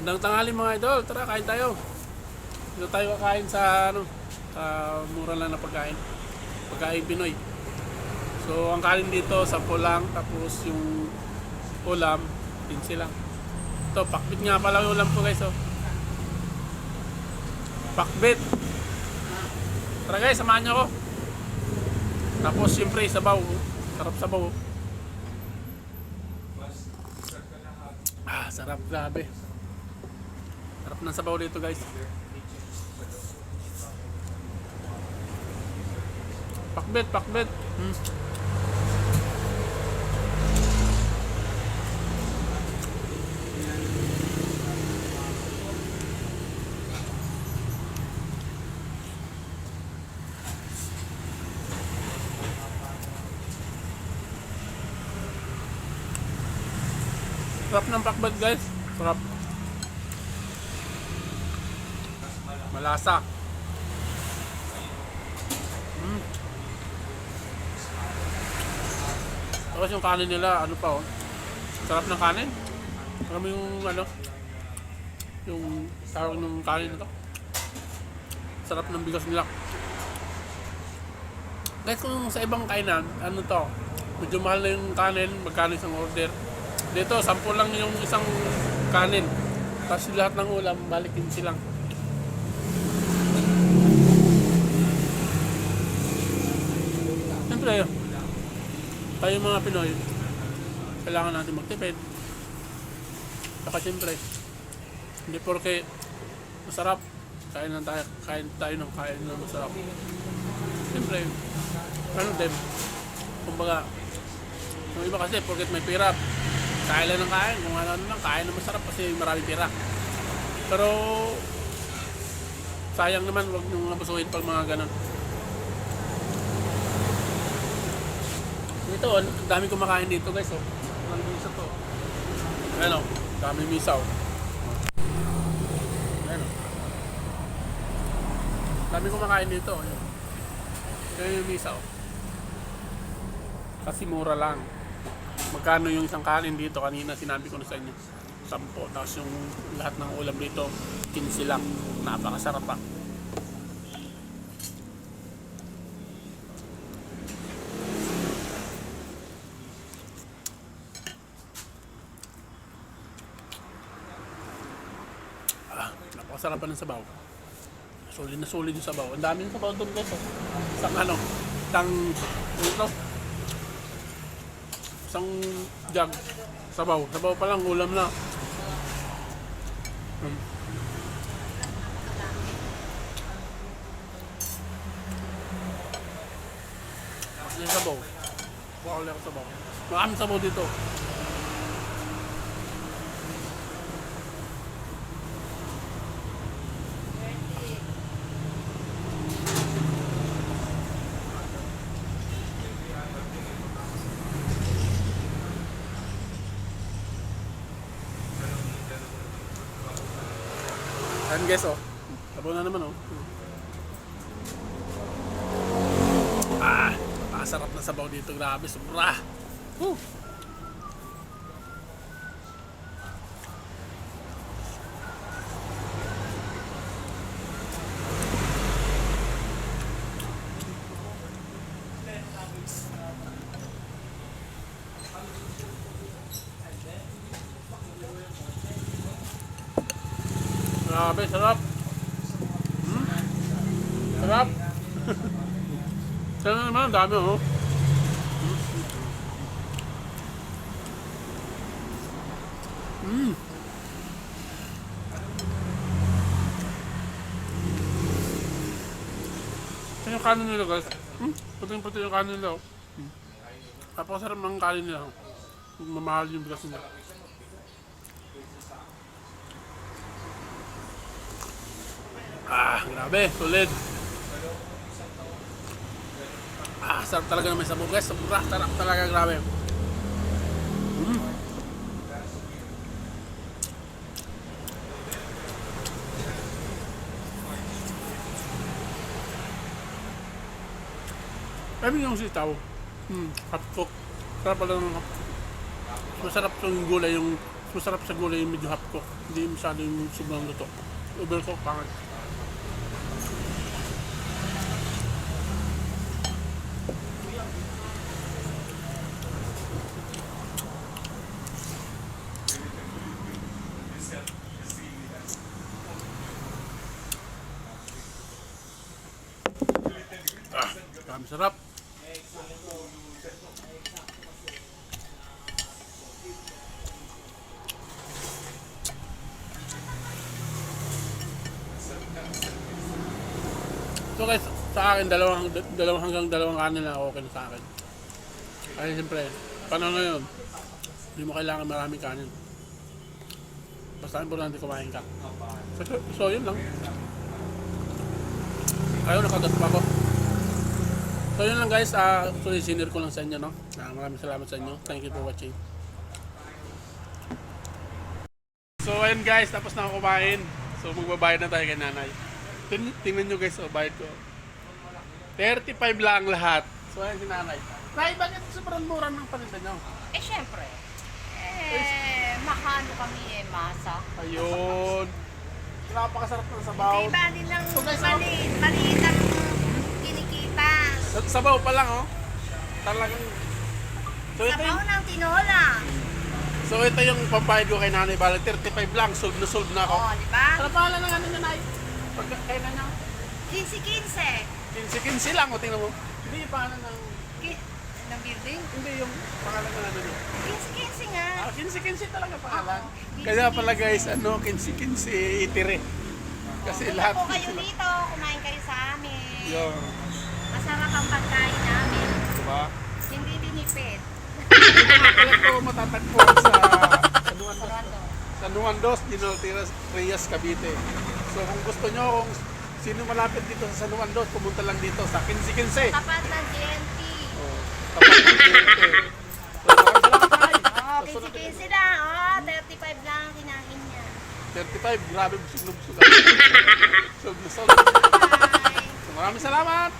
Magandang tanghali mga idol, tara kain tayo. Dito tayo kakain sa sa mura lang na pagkain. Pagkain Pinoy. So ang kanin dito 10 lang, tapos yung ulam 15 lang. Ito, pakbit nga pala yung ulam ko guys, oh. Pakbit. Tara guys, samahan niyo ako. Tapos siyempre sabaw. Sarap sabaw. Sarap, grabe. Sarap ng sabaw dito guys. Pakbet, pakbet. Sarap ng pakbet guys. Sarap. Malasa. Tapos yung kanin nila, ano pa, oh. Sarap ng kanin. Alam mo yung yung tawag ng kanin na to. Sarap ng bigas nila. Guys, kung sa ibang kainan, ano to, medyo mahal na yung kanin, magkano isang order. Dito, 10 lang yung isang kanin. Tapos lahat ng ulam, balikin silang. Siyempre, tayo mga Pinoy, kailangan natin magtipid. Saka siyempre, hindi porke masarap, kain tayo ng kain na masarap. Siyempre, ano din, kumbaga, yung iba kasi porket may pera, kain lang ng kain, kung ano lang, kain na masarap kasi maraming pera. Pero, sayang naman, huwag nyo abusuhin pag mga ganon. Ito, ang dami kumakain dito guys, oh. Ang misa to. Ayan, oh. Dami misa, oh. Ayan, oh. Dami kumakain dito, oh. Ayan yung misa, oh. Kasi mura lang. Magkano yung isang kanin dito? Kanina sinabi ko na sa inyo, 10. Tapos yung lahat ng ulam dito 15 lang. Napakasarap pa. Napakasarap pa ng sabaw. Solid na solid yung sabaw. Ang dami ng sabaw doon guys, oh. Isang jug sabaw. Sabaw pa lang, ulam na. Yung sabaw. Buka ulit ako sabaw. Maraming sabaw dito. Ayan guys, oh. Sabaw na naman, oh. Napakasarap na sabaw dito. Grabe, sobra. Grabe, sarap. Sarap. Sarap naman, ang dami, oh. Ito yung kanin nila guys. Puting-puti yung kanin nila, oh. Napakasarap ng kanin nila, oh. Mamahal yung bigas nila. Grabe, solid. Sarap talaga na may sabaw guys. Sarap talaga, grabe. Kami yung sitaw. Hot cook. Sarap pala ng masarap yung gulay, yung masarap sa gulay yung medyo half cook. Hindi masyado yung sobrang luto. Overcook, pangit. Kami sarap. So guys, sa akin, dalawang hanggang dalawang kanin na okay na sa akin. Kasi siyempre, paano na yun? Hindi mo kailangan maraming kanin. Basta importante kumain ka. So yun lang. Ayaw, nakagat pa ako. So yun lang guys, so sinir ko lang sa inyo, no? Maraming salamat sa inyo. Thank you for watching. So ayun guys, tapos na ako kumain. So magbabayad na tayo kay nanay. Tingnan nyo guys, bayad ko. 35 lang lahat. So ayun si nanay. Nay, bakit sobrang mura ng paninda nyo? Eh, syempre. Mahalo kami masa. Ayun. Napakasarap ng sabaw. Iba din ng So, guys, maliit ang kinikita. Sabaw pa lang, oh. Talagang... So ito Sabaw yung, ng tinola. so ito yung pampayad ko kay nanay. Bale, 35 lang. Solve na ako. Oo, di ba? Ano pangalan ng ano nyo, nay? Kailan nyo? 15-15. 15 lang, o tingnan mo. Hindi yung pangalan ng... Ng building? Hindi yung pangalan ng ano nyo. 15-15 nga. 15 talaga pangalan. Oo, Kaya 15. pala guys, ano, 15 itire. Kasi Punta lahat po kayo sila. dito, kumain kayo sa amin. Yung, Masarap ang pagkain namin. diba? Hindi dinipid. Dito nga pala ito matatagpo sa San Sarado. Juan Dos, General Trias, Cavite. So kung gusto nyo, kung sino malapit dito sa San Juan Dos, pumunta lang dito sa 15-15. Tapat ng GNT. Oh, tapat ng Cavite. So maraming salamat tayo. Oo, 15-15 lang. Oo, 35 lang ang kinain niya. 35, grabe busog na busog. Busog na busog. Bye! So maraming salamat.